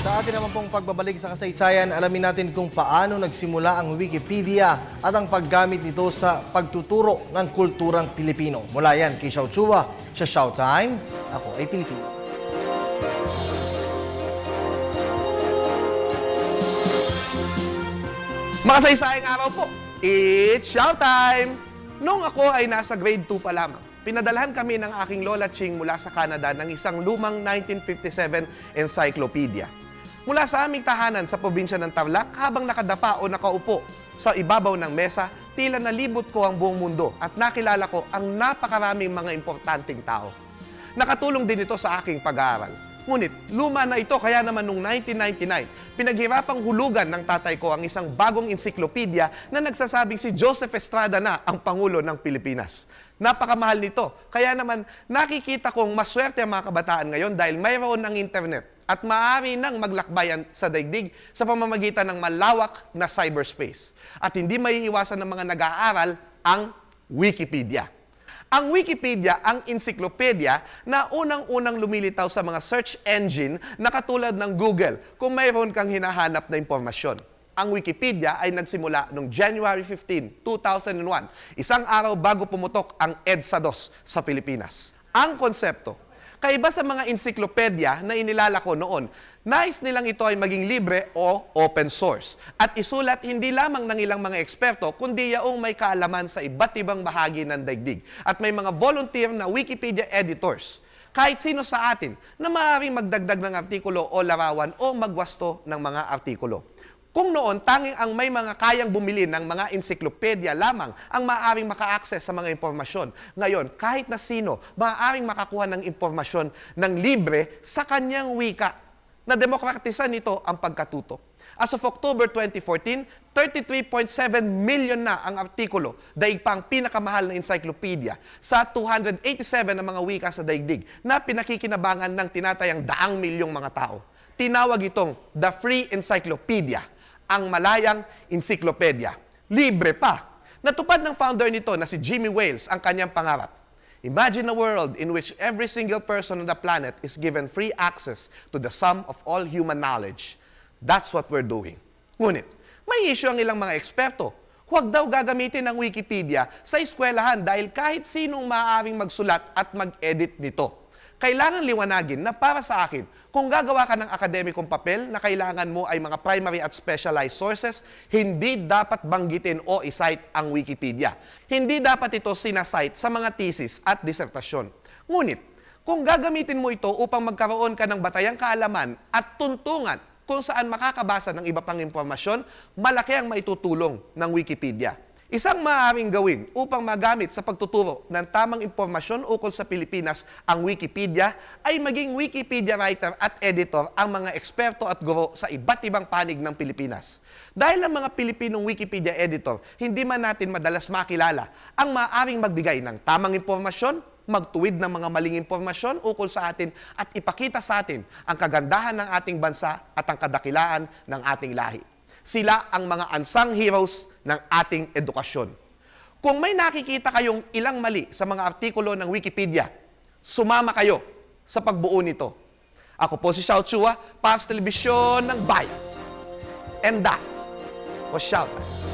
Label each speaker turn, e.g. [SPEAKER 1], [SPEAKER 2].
[SPEAKER 1] Sa atin naman pong pagbabalik sa kasaysayan, alamin natin kung paano nagsimula ang Wikipedia at ang paggamit nito sa pagtuturo ng kulturang Pilipino. Mula yan kay Xiao Chua sa Showtime. Ako ay Pilipino.
[SPEAKER 2] Makasaysayang araw po, it's Showtime! Noong ako ay nasa grade 2 pa lamang, pinadalhan kami ng aking lola Ching mula sa Canada ng isang lumang 1957 encyclopedia. Mula sa aming tahanan sa probinsya ng Tarlac, habang nakadapa o nakaupo sa ibabaw ng mesa, tila nalibot ko ang buong mundo at nakilala ko ang napakaraming mga importanteng tao. Nakatulong din ito sa aking pag-aaral. Ngunit luma na ito, kaya naman noong 1999, pinaghirapang hulugan ng tatay ko ang isang bagong ensiklopedia na nagsasabing si Joseph Estrada na ang Pangulo ng Pilipinas. Napakamahal nito, kaya naman nakikita kong maswerte ang mga kabataan ngayon dahil mayroon ng internet at maaari nang maglakbayan sa daigdig sa pamamagitan ng malawak na cyberspace. At hindi maiiwasan ng mga nag-aaral ang Wikipedia. Ang Wikipedia ang ensiklopedia na unang-unang lumilitaw sa mga search engine na katulad ng Google kung mayroon kang hinahanap na impormasyon. Ang Wikipedia ay nagsimula noong January 15, 2001, isang araw bago pumutok ang EDSA-2 sa Pilipinas. Ang konsepto, kaiba sa mga ensiklopedia na inilala ko noon, nais nilang ito ay maging libre o open source at isulat hindi lamang ng ilang mga eksperto kundi yaong may kaalaman sa iba't ibang bahagi ng daigdig at may mga volunteer na Wikipedia editors. Kahit sino sa atin na maaaring magdagdag ng artikulo o larawan o magwasto ng mga artikulo. Kung noon, tanging ang may mga kayang bumili ng mga ensiklopedia lamang ang maaaring maka-access sa mga impormasyon. Ngayon, kahit na sino, maaaring makakuha ng impormasyon ng libre sa kanyang wika. Na-demokratisan nito ang pagkatuto. As of October 2014, 33.7 million na ang artikulo, daig pa ang pinakamahal na encyclopedia sa 287 na mga wika sa daigdig na pinakikinabangan ng tinatayang 100 milyong mga tao. Tinawag itong The Free Encyclopedia, ang malayang ensiklopedia. Libre pa. Natupad ng founder nito na si Jimmy Wales ang kanyang pangarap. Imagine a world in which every single person on the planet is given free access to the sum of all human knowledge. That's what we're doing. Ngunit, may issue ang ilang mga eksperto. Huwag daw gagamitin ang Wikipedia sa eskwelahan dahil kahit sinong maaaring magsulat at mag-edit nito. Kailangan liwanagin na para sa akin, kung gagawa ka ng akademikong papel na kailangan mo ay mga primary at specialized sources, hindi dapat banggitin o isite ang Wikipedia. Hindi dapat ito sinasite sa mga thesis at disertasyon. Ngunit, kung gagamitin mo ito upang magkaroon ka ng batayang kaalaman at tuntungan kung saan makakabasa ng iba pang impormasyon, malaki ang maitutulong ng Wikipedia. Isang maaaring gawin upang magamit sa pagtuturo ng tamang impormasyon ukol sa Pilipinas ang Wikipedia ay maging Wikipedia writer at editor ang mga eksperto at guro sa iba't ibang panig ng Pilipinas. Dahil ang mga Pilipinong Wikipedia editor, hindi man natin madalas makilala ang maaaring magbigay ng tamang impormasyon, magtuwid ng mga maling impormasyon ukol sa atin at ipakita sa atin ang kagandahan ng ating bansa at ang kadakilaan ng ating lahi. Sila ang mga unsung heroes ng ating edukasyon. Kung may nakikita kayong ilang mali sa mga artikulo ng Wikipedia, sumama kayo sa pagbuo nito. Ako po si Xiao Chua, para sa telebisyon ng Bayan. And that was Showtime.